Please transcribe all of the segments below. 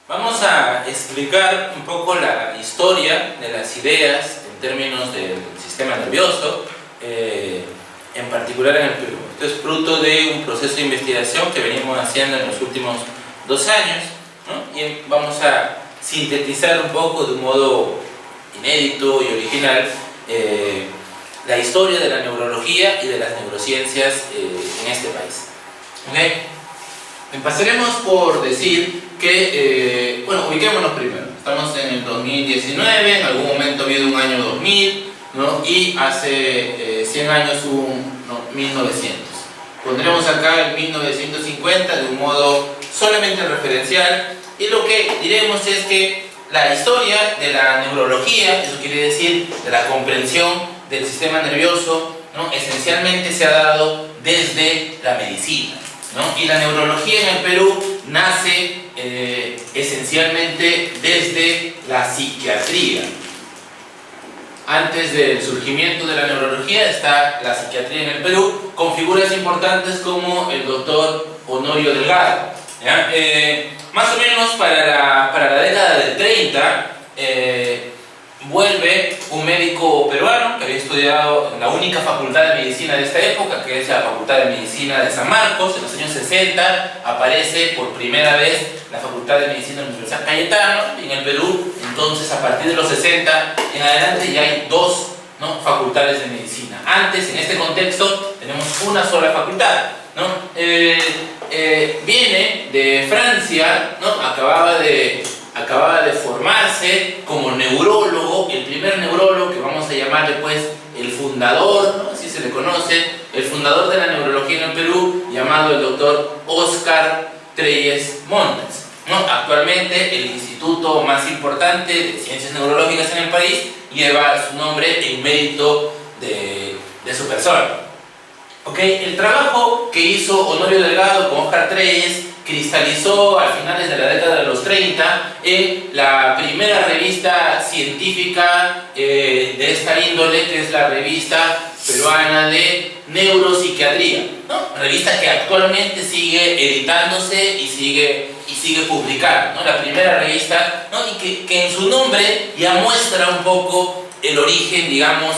Vamos a explicar un poco la historia de las ideas en términos del sistema nervioso, en particular en el Perú. Esto es fruto de un proceso de investigación que venimos haciendo en los últimos 2 años, ¿no? Y vamos a sintetizar un poco de un modo inédito y original la historia de la neurología y de las neurociencias en este país. ¿Okay? Empezaremos por decir que, ubiquémonos primero. Estamos en el 2019, en algún momento ha habido un año 2000, ¿no? Y hace 100 años hubo un 1900. Pondremos acá el 1950 de un modo solamente referencial, y lo que diremos es que la historia de la neurología, eso quiere decir de la comprensión del sistema nervioso, ¿no? Esencialmente se ha dado desde la medicina, ¿no? Y la neurología en el Perú nace esencialmente desde la psiquiatría. Antes del surgimiento de la neurología está la psiquiatría en el Perú, con figuras importantes como el doctor Honorio Delgado, ¿ya? Más o menos para la década del 30, vuelve un médico peruano que había estudiado en la única facultad de medicina de esta época, que es la Facultad de Medicina de San Marcos. En los años 60 aparece por primera vez la Facultad de Medicina de la Universidad Cayetano en el Perú. Entonces, a partir de los 60 en adelante ya hay 2, ¿no?, facultades de medicina. Antes, en este contexto, tenemos una sola facultad, ¿no? Viene de Francia, ¿no? Acababa de formarse como neurólogo, el primer neurólogo, que vamos a llamarle pues el fundador, ¿no?, así se le conoce, el fundador de la neurología en el Perú, llamado el doctor Óscar Treyes Montes, ¿no? Actualmente el instituto más importante de ciencias neurológicas en el país lleva su nombre en mérito de su persona. ¿Okay? El trabajo que hizo Honorio Delgado con Óscar Treyes cristalizó a finales de la década de los 30 en la primera revista científica de esta índole, que es la Revista Peruana de Neuropsiquiatría, ¿no? Revista que actualmente sigue editándose y sigue publicando, ¿no? La primera revista, ¿no? Y que en su nombre ya muestra un poco el origen, digamos,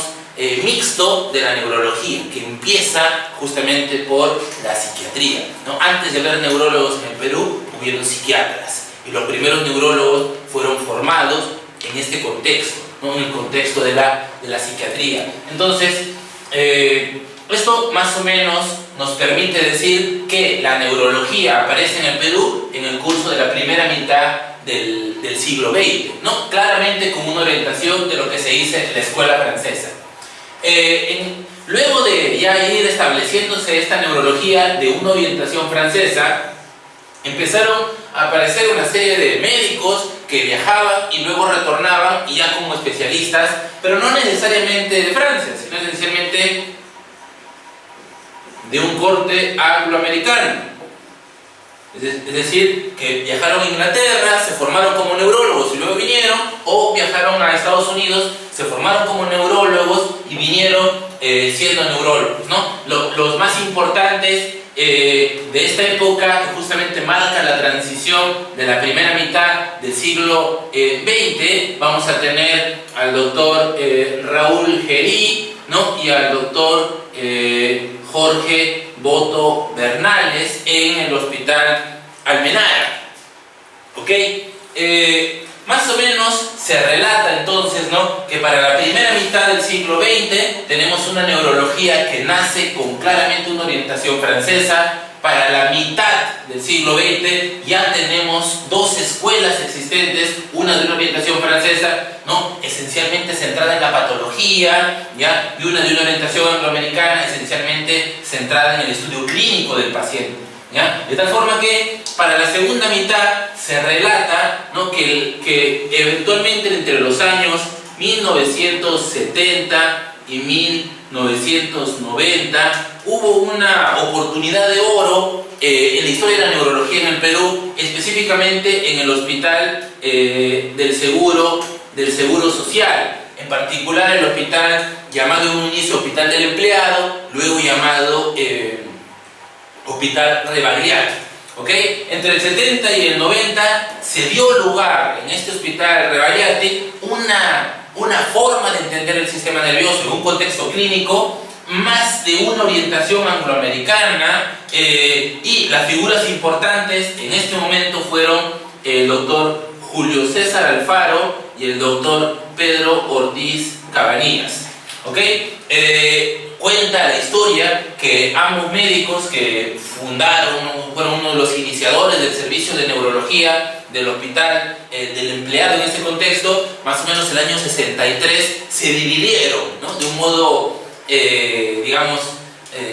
mixto de la neurología, que empieza justamente por la psiquiatría, ¿no? Antes de haber neurólogos en el Perú, hubieron psiquiatras, y los primeros neurólogos fueron formados en este contexto, ¿no?, en el contexto de la psiquiatría. Entonces, esto más o menos nos permite decir que la neurología aparece en el Perú en el curso de la primera mitad del siglo XX, ¿no?, claramente con una orientación de lo que se dice en la escuela francesa. Luego de ya ir estableciéndose esta neurología de una orientación francesa, empezaron a aparecer una serie de médicos que viajaban y luego retornaban, y ya como especialistas, pero no necesariamente de Francia, sino esencialmente de un corte angloamericano. Es decir, que viajaron a Inglaterra, se formaron como neurólogos y luego vinieron, o viajaron a Estados Unidos, se formaron como neurólogos y vinieron siendo neurólogos, ¿no? Los más importantes de esta época, que justamente marca la transición de la primera mitad del siglo XX, vamos a tener al doctor Raúl Gerí, ¿no?, y al doctor Jorge Boto Bernales en el Hospital Almenara. ¿Ok? Más o menos se relata entonces, ¿no?, que para la primera mitad del siglo XX tenemos una neurología que nace con claramente una orientación francesa. Para la mitad del siglo XX ya tenemos 2 escuelas existentes, una de una orientación francesa, ¿no?, esencialmente centrada en la patología, ¿ya?, y una de una orientación angloamericana, esencialmente centrada en el estudio clínico del paciente, ¿ya? De tal forma que para la segunda mitad se relata, ¿no?, que eventualmente entre los años 1970 y 1990 hubo una oportunidad de oro en la historia de la neurología en el Perú, específicamente en el hospital del seguro social, en particular el hospital llamado en un inicio Hospital del Empleado, luego llamado Hospital Rebagliati. ¿ok? Entre el 70 y el 90 se dio lugar en este hospital Rebagliati una forma de entender el sistema nervioso en un contexto clínico más de una orientación angloamericana, y las figuras importantes en este momento fueron el doctor Julio César Alfaro y el doctor Pedro Ortiz Cabanillas. ¿Ok? Cuenta la historia que ambos médicos que fueron uno de los iniciadores del servicio de neurología del hospital, del empleado en este contexto, más o menos el año 63, se dividieron, ¿no? De un modo, digamos,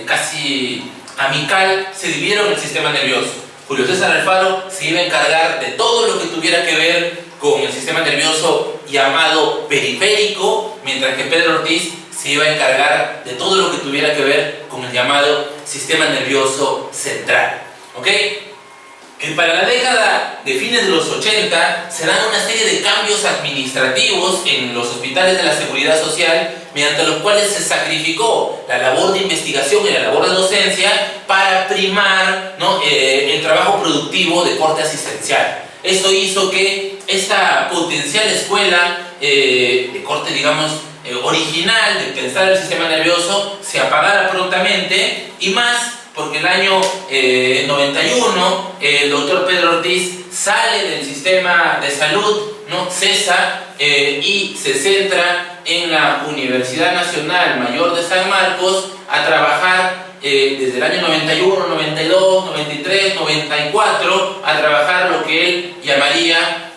casi amical, se dividieron el sistema nervioso. Julio César Alfaro se iba a encargar de todo lo que tuviera que ver con el sistema nervioso llamado periférico, mientras que Pedro Ortiz se iba a encargar de todo lo que tuviera que ver con el llamado sistema nervioso central. ¿Ok? Para la década de fines de los 80 se dan una serie de cambios administrativos en los hospitales de la Seguridad Social, mediante los cuales se sacrificó la labor de investigación y la labor de docencia para primar, ¿no?, el trabajo productivo de corte asistencial. Esto hizo que esta potencial escuela de corte, digamos, original de pensar el sistema nervioso se apagara prontamente, y más porque el año 91 el doctor Pedro Ortiz sale del sistema de salud, ¿no?, cesa, y se centra en la Universidad Nacional Mayor de San Marcos a trabajar desde el año 91, 92, 93, 94, a trabajar lo que él llamaría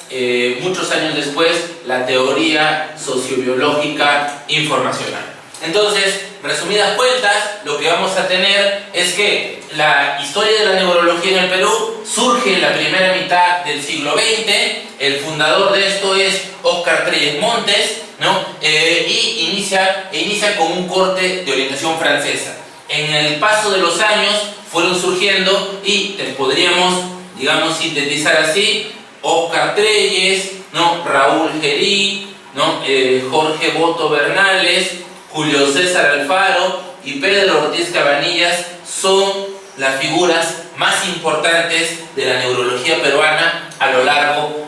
muchos años después la teoría sociobiológica informacional. Entonces, resumidas cuentas, lo que vamos a tener es que la historia de la neurología en el Perú surge en la primera mitad del siglo XX. El fundador de esto es Óscar Trelles Montes, ¿no? Y inicia con un corte de orientación francesa. En el paso de los años fueron surgiendo, y podríamos, digamos, sintetizar así: Óscar Trelles, ¿no?, Raúl Gerí, ¿no?, Jorge Boto Bernales, Julio César Alfaro y Pedro Ortiz Cabanillas son las figuras más importantes de la neurología peruana a lo largo